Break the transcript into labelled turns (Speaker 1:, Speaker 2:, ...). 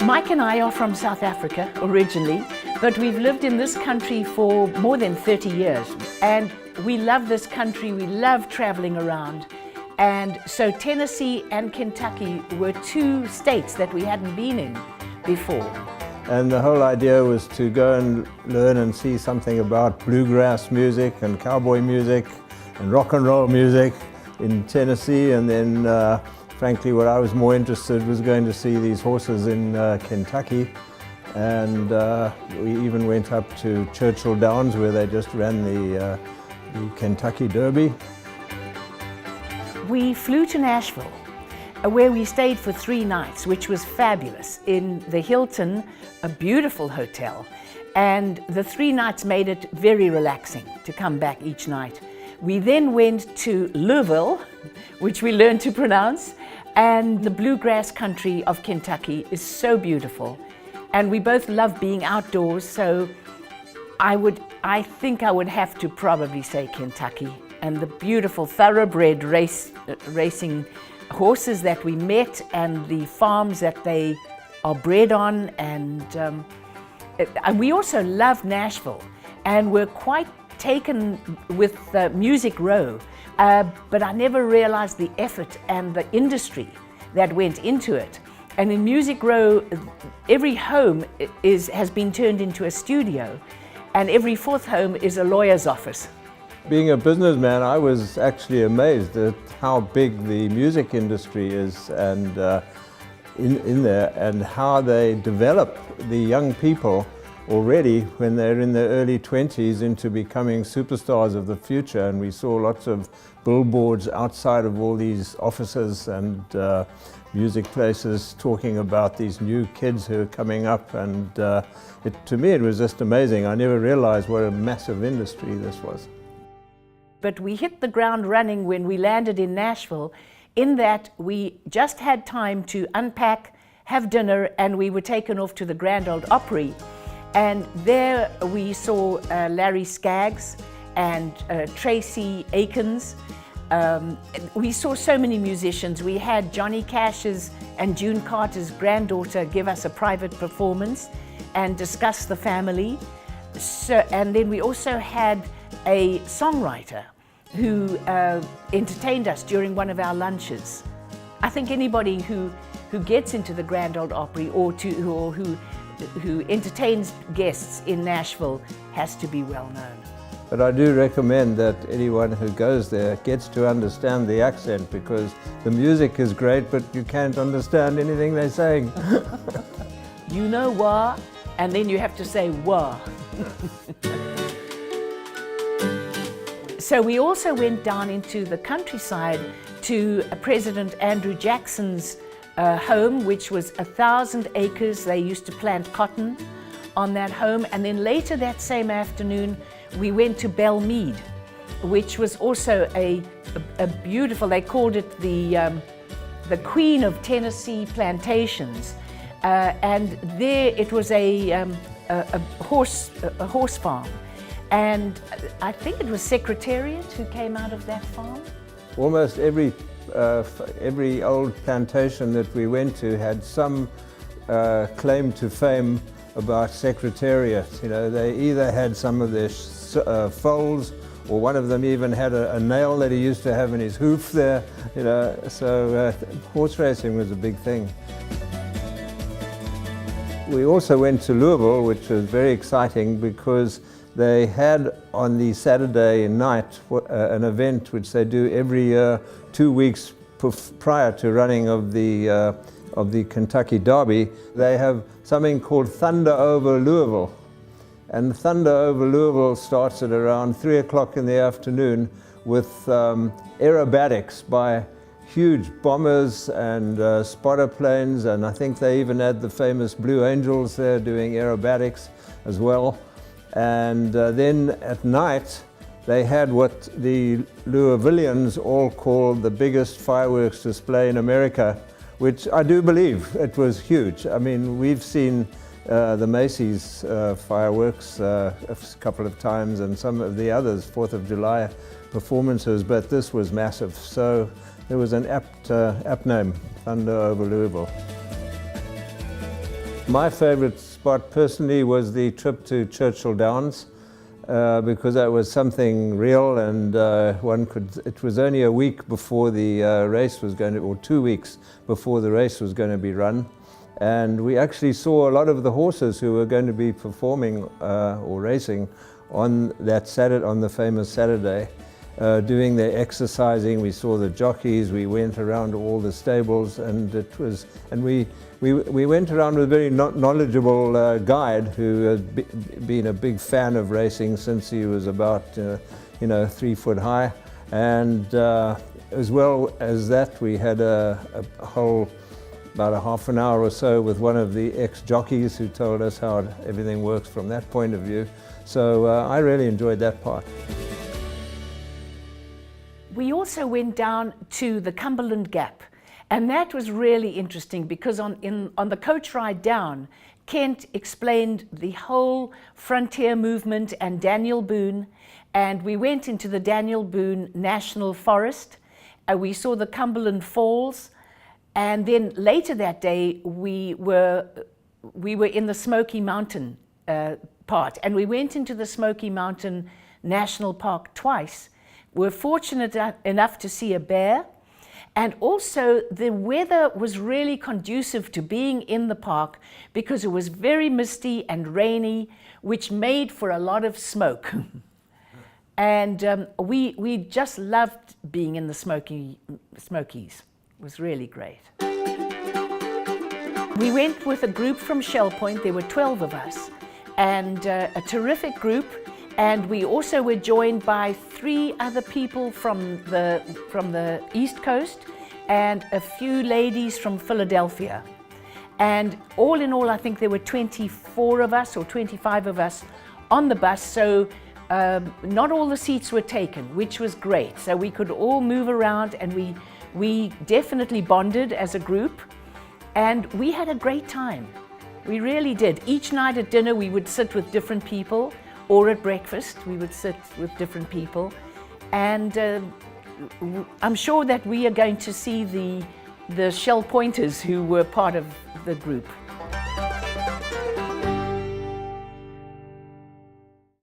Speaker 1: Mike and I are from South Africa originally, but we've lived in this country for more than 30 years. And we love this country, we love traveling around. And so Tennessee and Kentucky were two states that we hadn't been in before.
Speaker 2: And the whole idea was to go and learn and see something about bluegrass music and cowboy music and rock and roll music in Tennessee. And then frankly, what I was more interested was going to see these horses in Kentucky. And we even went up to Churchill Downs where they just ran the Kentucky Derby.
Speaker 1: We flew to Nashville, where we stayed for 3 nights, which was fabulous, in the Hilton, a beautiful hotel. And the 3 nights made it very relaxing to come back each night. We then went to Louisville, which we learned to pronounce, and the bluegrass country of Kentucky is so beautiful. And we both love being outdoors, so I think I would have to probably say Kentucky. And the beautiful thoroughbred racing horses that we met, and the farms that they are bred on. And we also love Nashville, and we're quite taken with Music Row. But I never realized the effort and the industry that went into it. And in Music Row, every home has been turned into a studio, and every 4th home is a lawyer's office.
Speaker 2: Being a businessman, I was actually amazed at how big the music industry is and in there, and how they develop the young people already when they're in their early 20s into becoming superstars of the future. And we saw lots of billboards outside of all these offices and music places talking about these new kids who are coming up. And to me it was just amazing. I never realized what a massive industry this was.
Speaker 1: But we hit the ground running when we landed in Nashville, in that we just had time to unpack, have dinner, and we were taken off to the Grand Ole Opry. And there we saw Larry Skaggs and Tracy Akins. We saw so many musicians. We had Johnny Cash's and June Carter's granddaughter give us a private performance and discuss the family. And then we also had a songwriter who entertained us during one of our lunches. I think anybody who gets into the Grand Ole Opry or who entertains guests in Nashville has to be well known.
Speaker 2: But I do recommend that anyone who goes there gets to understand the accent, because the music is great, but you can't understand anything they're saying.
Speaker 1: You know wah, and then you have to say wah. So we also went down into the countryside to President Andrew Jackson's home, which was 1,000 acres. They used to plant cotton on that home. And then later that same afternoon, we went to Belle Meade, which was also a beautiful, they called it the Queen of Tennessee plantations. And there it was a horse farm. And I think it was Secretariat who came out of that farm.
Speaker 2: Almost every old plantation that we went to had some claim to fame about Secretariat. You know, they either had some of their foals, or one of them even had a nail that he used to have in his hoof there. You know, so horse racing was a big thing. We also went to Louisville, which was very exciting because they had on the Saturday night an event which they do every year, 2 weeks prior to running of the Kentucky Derby. They have something called Thunder Over Louisville. And Thunder Over Louisville starts at around 3 o'clock in the afternoon with aerobatics by huge bombers and spotter planes, and I think they even had the famous Blue Angels there doing aerobatics as well. And then at night they had what the Louisvillians all called the biggest fireworks display in America, which I do believe it was huge. I mean, we've seen the Macy's fireworks a couple of times, and some of the others, 4th of July performances, but this was massive. So there was an apt name, Thunder Over Louisville. My favourite spot personally was the trip to Churchill Downs, because that was something real, and it was only a week before the race was going to, or 2 weeks before the race was going to be run. And we actually saw a lot of the horses who were going to be performing or racing on that Saturday, on the famous Saturday, doing their exercising. We saw the jockeys. We went around all the stables, and we went around with a very knowledgeable guide who had been a big fan of racing since he was about 3 foot high. And as well as that, we had a whole about a half an hour or so with one of the ex-jockeys who told us how everything works from that point of view. So I really enjoyed that part.
Speaker 1: We also went down to the Cumberland Gap, and that was really interesting because on the coach ride down, Kent explained the whole frontier movement and Daniel Boone, and we went into the Daniel Boone National Forest. We saw the Cumberland Falls. And then later that day, we were in the Smoky Mountain part, and we went into the Smoky Mountain National Park twice. We were fortunate enough to see a bear, and also the weather was really conducive to being in the park because it was very misty and rainy, which made for a lot of smoke. And we just loved being in the Smokies. It was really great. We went with a group from Shell Point. There were 12 of us, and a terrific group. And we also were joined by 3 other people from the East Coast and a few ladies from Philadelphia. And all in all, I think there were 24 of us or 25 of us on the bus. So not all the seats were taken, which was great. So we could all move around, and we definitely bonded as a group, and we had a great time. We really did. Each night at dinner we would sit with different people, or at breakfast we would sit with different people, and I'm sure that we are going to see the Shell Pointers who were part of the group.